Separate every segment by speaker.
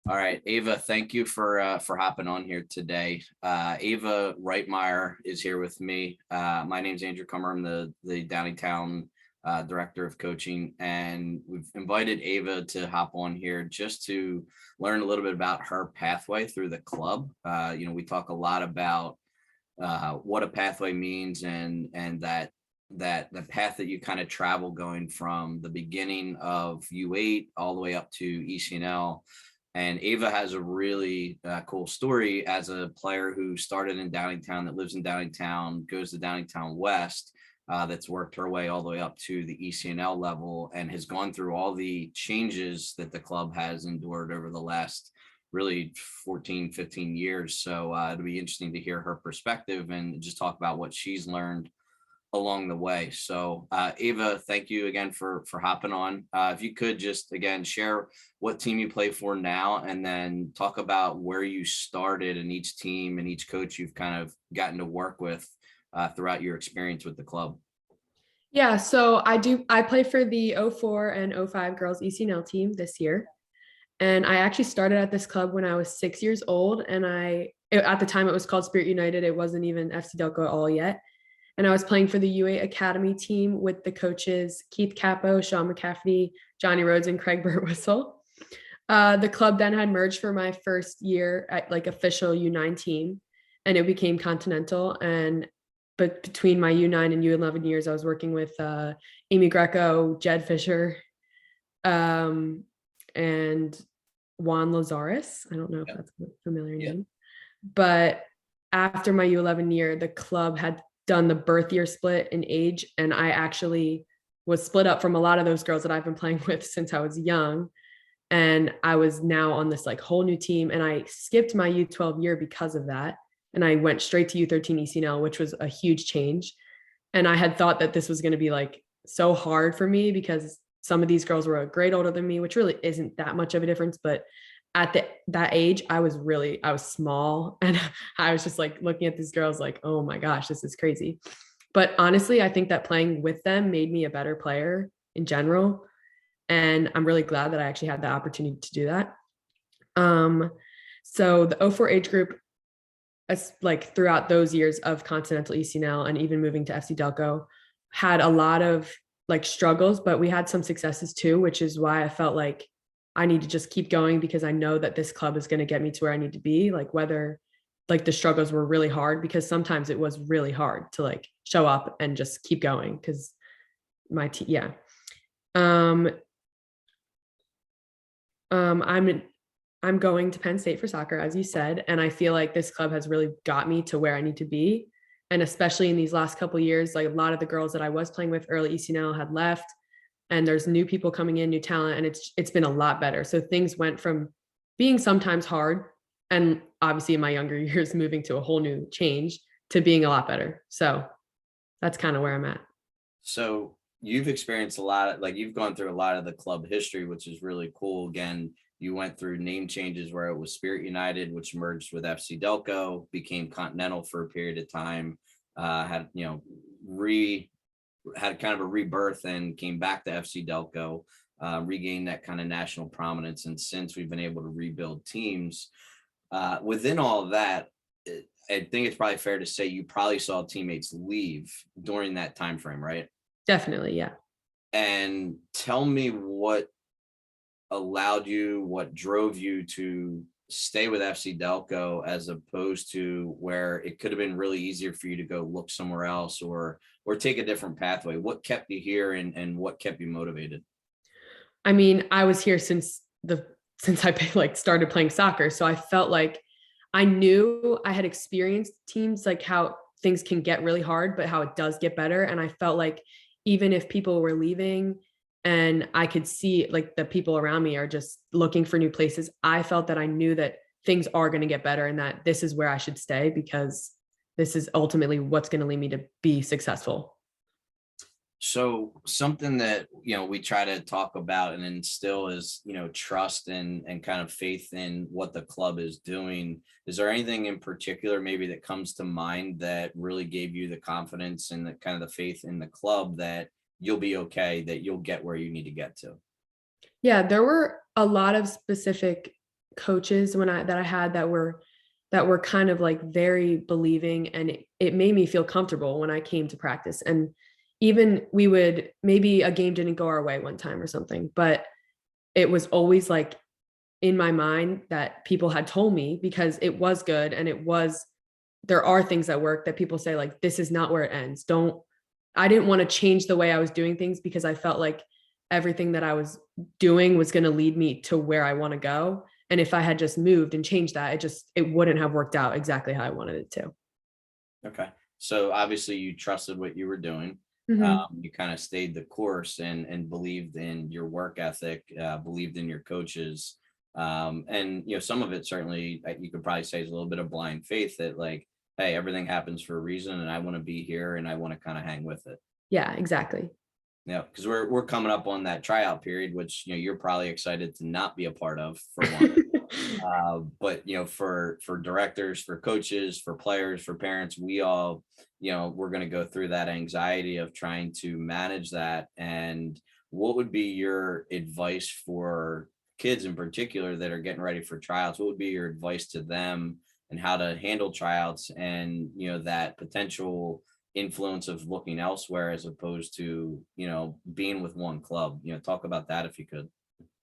Speaker 1: All right, Ava, thank you for hopping on here today. Ava Rightmire is here with me. My name's Andrew Comer. I'm the Downingtown director of coaching, and we've invited Ava to hop on here just to learn a little bit about her pathway through the club. We talk a lot about what a pathway means, and that the path that you kind of travel going from the beginning of U8 all the way up to ECNL. And Ava has a really cool story as a player who started in Downingtown, that lives in Downingtown, goes to Downingtown West, that's worked her way all the way up to the ECNL level and has gone through all the changes that the club has endured over the last really 14, 15 years. So it'll be interesting to hear her perspective and just talk about what she's learned along the way. So Ava, thank you again for hopping on. If you could just again share what team you play for now, and then talk about where you started in each team and each coach you've kind of gotten to work with throughout your experience with the club.
Speaker 2: Yeah, so I play for the 04 and 05 girls ECNL team this year. And I actually started at this club when I was 6 years old. And at the time it was called Spirit United. It wasn't even FC Delco at all yet. And I was playing for the U8 Academy team with the coaches Keith Capo, Sean McCaffrey, Johnny Rhodes, and Craig Burtwhistle. The club then had merged for my first year at like official U9 team, and it became Continental. But between my U9 and U11 years, I was working with Amy Greco, Jed Fisher, and Juan Lazares. I don't know if that's a familiar name. But after my U11 year, the club had done the birth year split in age, and I actually was split up from a lot of those girls that I've been playing with since I was young. And I was now on this like whole new team, and I skipped my U12 year because of that. And I went straight to U13 ECNL, which was a huge change. And I had thought that this was going to be like so hard for me because some of these girls were a grade older than me, which really isn't that much of a difference. But at that age, I was small, and I was just like looking at these girls like, oh my gosh, this is crazy. But honestly, I think that playing with them made me a better player in general. And I'm really glad that I actually had the opportunity to do that. So the 04 age group, like throughout those years of Continental ECNL and even moving to FC Delco, had a lot of like struggles, but we had some successes too, which is why I felt like I need to just keep going, because I know that this club is going to get me to where I need to be, like whether like the struggles were really hard, because sometimes it was really hard to like show up and just keep going because my team, yeah. I'm going to Penn State for soccer, as you said, and I feel like this club has really got me to where I need to be. And especially in these last couple of years, like a lot of the girls that I was playing with early ECNL had left, and there's new people coming in, new talent, and it's been a lot better. So things went from being sometimes hard, and obviously in my younger years moving to a whole new change, to being a lot better. So that's kind of where I'm at.
Speaker 1: So you've experienced a lot of, like, you've gone through a lot of the club history, which is really cool. Again, you went through name changes where it was Spirit United, which merged with FC Delco, became Continental for a period of time, had, had kind of a rebirth and came back to FC Delco, regained that kind of national prominence. And since we've been able to rebuild teams, within all of that, I think it's probably fair to say you probably saw teammates leave during that time frame, right?
Speaker 2: Definitely, yeah.
Speaker 1: And tell me what drove you to stay with FC Delco as opposed to where it could have been really easier for you to go look somewhere else or take a different pathway. What kept you here and what kept you motivated?
Speaker 2: I mean, I was here since I like started playing soccer, so I felt like I knew I had experienced teams, like how things can get really hard, but how it does get better. And I felt like even if people were leaving and I could see like the people around me are just looking for new places, I felt that I knew that things are going to get better and that this is where I should stay, because this is ultimately what's going to lead me to be successful.
Speaker 1: So something that, we try to talk about and instill is, trust and kind of faith in what the club is doing. Is there anything in particular maybe that comes to mind that really gave you the confidence and the kind of the faith in the club that you'll be okay, that you'll get where you need to get to?
Speaker 2: Yeah, there were a lot of specific coaches that I had that were kind of like very believing, and it made me feel comfortable when I came to practice. And even we would, maybe a game didn't go our way one time or something, but it was always like in my mind that people had told me, because it was good, and there are things that work that people say, like, this is not where it ends. I didn't want to change the way I was doing things, because I felt like everything that I was doing was going to lead me to where I want to go. And if I had just moved and changed that, it wouldn't have worked out exactly how I wanted it to.
Speaker 1: Okay. So obviously you trusted what you were doing.
Speaker 2: Mm-hmm.
Speaker 1: You kind of stayed the course and believed in your work ethic, believed in your coaches. And, some of it certainly you could probably say is a little bit of blind faith that, like, hey, everything happens for a reason and I want to be here and I want to kind of hang with it.
Speaker 2: Yeah, exactly.
Speaker 1: Yeah, because we're coming up on that tryout period, which you're probably excited to not be a part of, for one. But for directors, for coaches, for players, for parents, we all, we're going to go through that anxiety of trying to manage that. And what would be your advice for kids in particular that are getting ready for tryouts? What would be your advice to them and how to handle tryouts and that potential influence of looking elsewhere as opposed to being with one club? Talk about that if you could.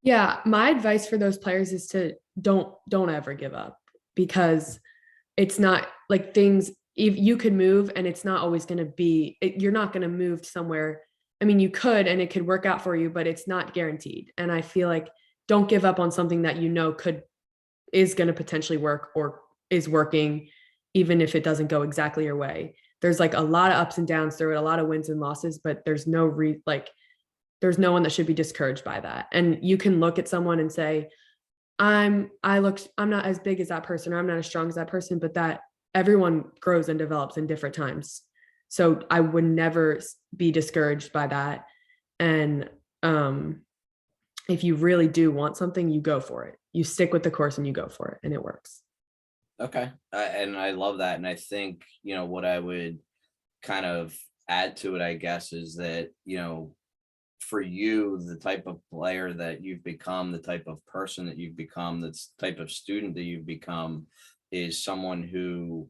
Speaker 2: Yeah, my advice for those players is to don't ever give up, because it's not like things, if you could move and it's not always going to be you're not going to move somewhere. I mean, you could, and it could work out for you, but it's not guaranteed. And I feel like don't give up on something that is going to potentially work or is working, even if it doesn't go exactly your way. There's like a lot of ups and downs through it, a lot of wins and losses, but there's no one that should be discouraged by that. And you can look at someone and say, I'm not as big as that person, or I'm not as strong as that person, but that everyone grows and develops in different times. So I would never be discouraged by that. And if you really do want something, you go for it. You stick with the course and you go for it, and it works.
Speaker 1: Okay. And I love that. And I think, what I would kind of add to it, I guess, is that, for you, the type of player that you've become, the type of person that you've become, the type of student that you've become is someone who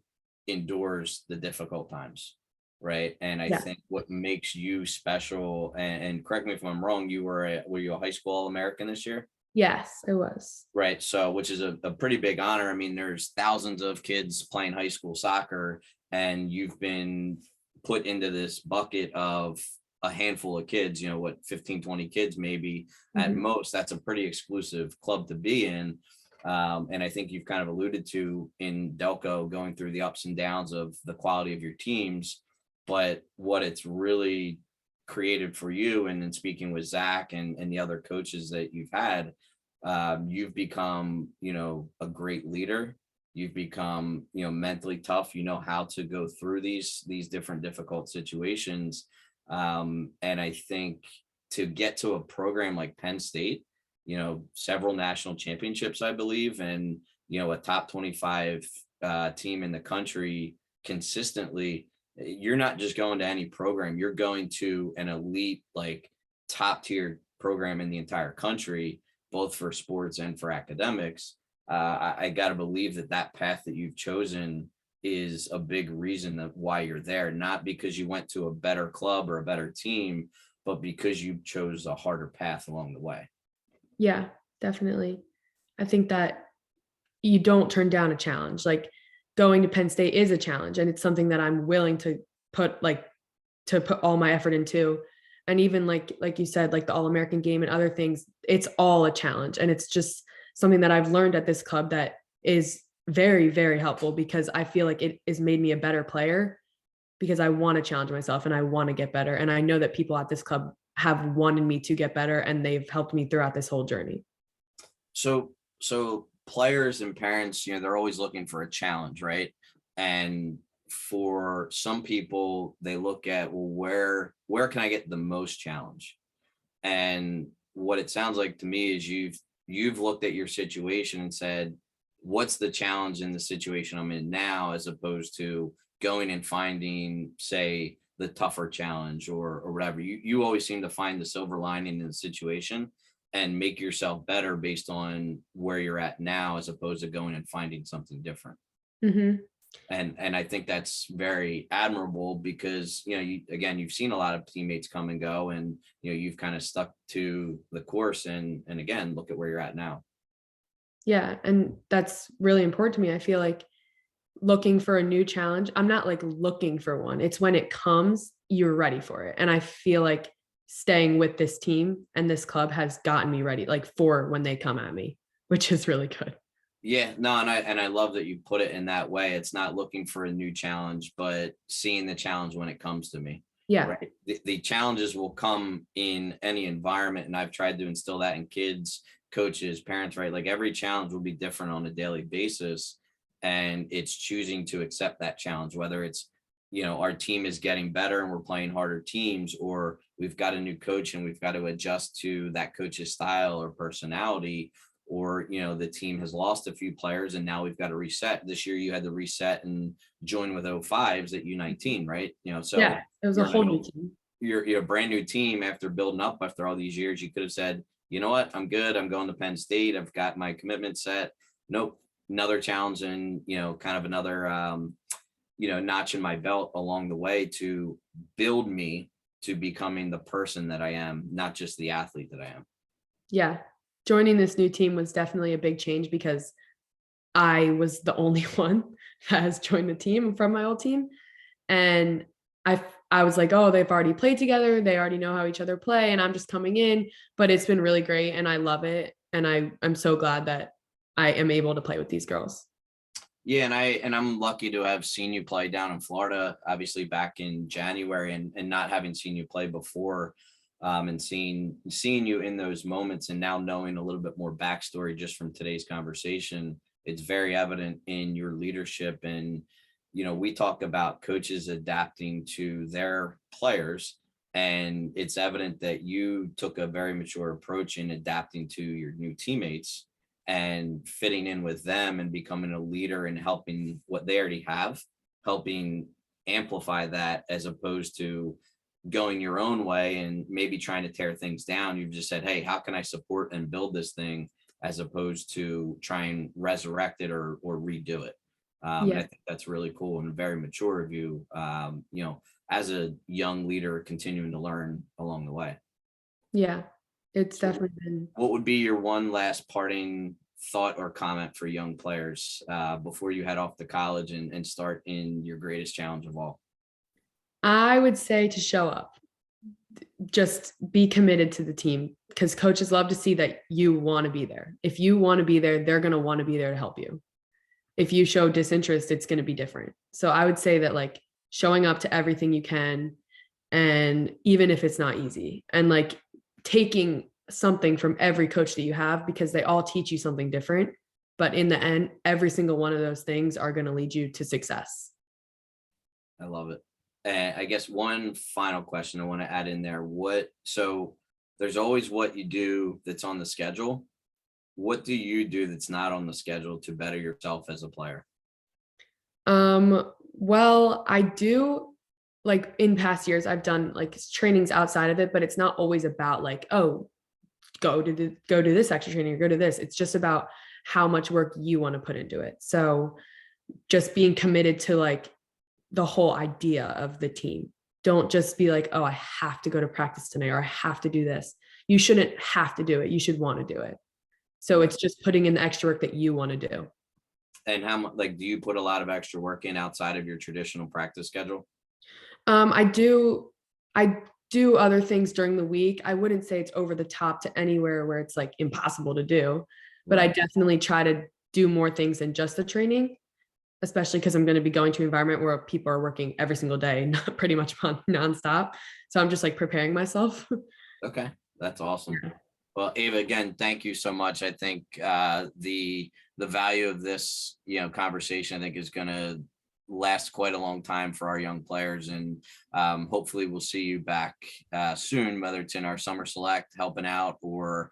Speaker 1: endures the difficult times. Right. And I
Speaker 2: Yeah.
Speaker 1: think what makes you special, and correct me if I'm wrong, were you a high school All-American this year?
Speaker 2: Yes, it was.
Speaker 1: Right. So, which is a pretty big honor. I mean, there's thousands of kids playing high school soccer, and you've been put into this bucket of a handful of kids, 15, 20 kids, maybe at
Speaker 2: Mhm.
Speaker 1: most. That's a pretty exclusive club to be in. And I think you've kind of alluded to in Delco going through the ups and downs of the quality of your teams, but what it's really created for you, and then speaking with Zach and the other coaches that you've had, you've become, a great leader. You've become, mentally tough. You know how to go through these different difficult situations. And I think to get to a program like Penn State, several national championships, I believe, and a top 25 team in the country consistently. You're not just going to any program. You're going to an elite, like, top tier program in the entire country, both for sports and for academics. I got to believe that path that you've chosen is a big reason of why you're there, not because you went to a better club or a better team, but because you chose a harder path along the way.
Speaker 2: Yeah, definitely. I think that you don't turn down a challenge. Like, going to Penn State is a challenge, and it's something that I'm willing to put all my effort into. And even like you said, like the All-American game and other things, it's all a challenge. And it's just something that I've learned at this club that is very, very helpful, because I feel like it has made me a better player, because I want to challenge myself and I want to get better. And I know that people at this club have wanted me to get better, and they've helped me throughout this whole journey.
Speaker 1: So players and parents, they're always looking for a challenge, right? And for some people, they look at, well, where can I get the most challenge? And what it sounds like to me is you've looked at your situation and said, what's the challenge in the situation I'm in now, as opposed to going and finding, say, the tougher challenge or whatever. You always seem to find the silver lining in the situation. and make yourself better based on where you're at now, as opposed to going and finding something different.
Speaker 2: Mm-hmm.
Speaker 1: And I think that's very admirable, because you've seen a lot of teammates come and go, and you've kind of stuck to the course, and again, look at where you're at now.
Speaker 2: Yeah, and that's really important to me. I feel like looking for a new challenge, I'm not like looking for one. It's when it comes, you're ready for it. And I feel like staying with this team and this club has gotten me ready, like for when they come at me, which is really good.
Speaker 1: Yeah, no, and I love that you put it in that way. It's not looking for a new challenge, but seeing the challenge when it comes to me.
Speaker 2: Yeah.
Speaker 1: Right. The challenges will come in any environment, and I've tried to instill that in kids, coaches, parents, right? Like every challenge will be different on a daily basis, and it's choosing to accept that challenge, whether it's our team is getting better and we're playing harder teams, or we've got a new coach and we've got to adjust to that coach's style or personality, or the team has lost a few players and now we've got to reset. This year you had to reset and join with 05s at U19, right? So
Speaker 2: Yeah, it was a whole new team.
Speaker 1: You're a brand new team after building up after all these years. You could have said, you know what, I'm good, I'm going to Penn State, I've got my commitment set. Nope, another challenge, and kind of another notch in my belt along the way to build me to becoming the person that I am, not just the athlete that I am.
Speaker 2: Yeah. Joining this new team was definitely a big change, because I was the only one that has joined the team from my old team. And I was like, oh, they've already played together. They already know how each other play. And I'm just coming in, but it's been really great. And I love it. And I'm so glad that I am able to play with these girls.
Speaker 1: Yeah, and I'm lucky to have seen you play down in Florida, obviously back in January, and not having seen you play before, and seeing you in those moments, and now knowing a little bit more backstory just from today's conversation. It's very evident in your leadership, and we talk about coaches adapting to their players, and it's evident that you took a very mature approach in adapting to your new teammates and fitting in with them and becoming a leader and helping what they already have, helping amplify that, as opposed to going your own way and maybe trying to tear things down. You've just said, hey, how can I support and build this thing, as opposed to try and resurrect it or redo it. And I think that's really cool and very mature of you, as a young leader continuing to learn along the way.
Speaker 2: Yeah, it's definitely been.
Speaker 1: What would be your one last parting thought or comment for young players before you head off to college and start in your greatest challenge of all?
Speaker 2: I would say to show up, just be committed to the team, because coaches love to see that you want to be there. If you want to be there, they're going to want to be there to help you. If you show disinterest, it's going to be different. So I would say that, like, showing up to everything you can, and even if it's not easy, and like taking something from every coach that you have, because they all teach you something different. But in the end, every single one of those things are going to lead you to success.
Speaker 1: I love it. And I guess one final question I want to add in there. So there's always what you do that's on the schedule. What do you do that's not on the schedule to better yourself as a player?
Speaker 2: Well, I do, like, in past years, I've done like trainings outside of it, but it's not always about like, oh, go to this extra training or go to this. It's just about how much work you want to put into it. So just being committed to like the whole idea of the team. Don't just be like, oh, I have to go to practice tonight, or I have to do this. You shouldn't have to do it. You should want to do it. So it's just putting in the extra work that you want to do.
Speaker 1: And how much, like, do you put a lot of extra work in outside of your traditional practice schedule?
Speaker 2: I do other things during the week. I wouldn't say it's over the top to anywhere where it's like impossible to do, but I definitely try to do more things than just the training, especially because I'm going to be going to an environment where people are working every single day, not pretty much nonstop. So I'm just like preparing myself.
Speaker 1: Okay, that's awesome. Well, Ava, again, thank you so much. I think the value of this conversation, I think, is going to last quite a long time for our young players, and hopefully we'll see you back soon, whether it's in our summer select helping out, or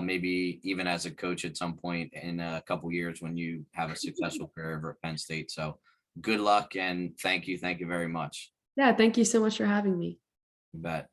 Speaker 1: maybe even as a coach at some point in a couple years when you have a successful career over at Penn State. So good luck, and thank you very much.
Speaker 2: Yeah, thank you so much for having me.
Speaker 1: You bet.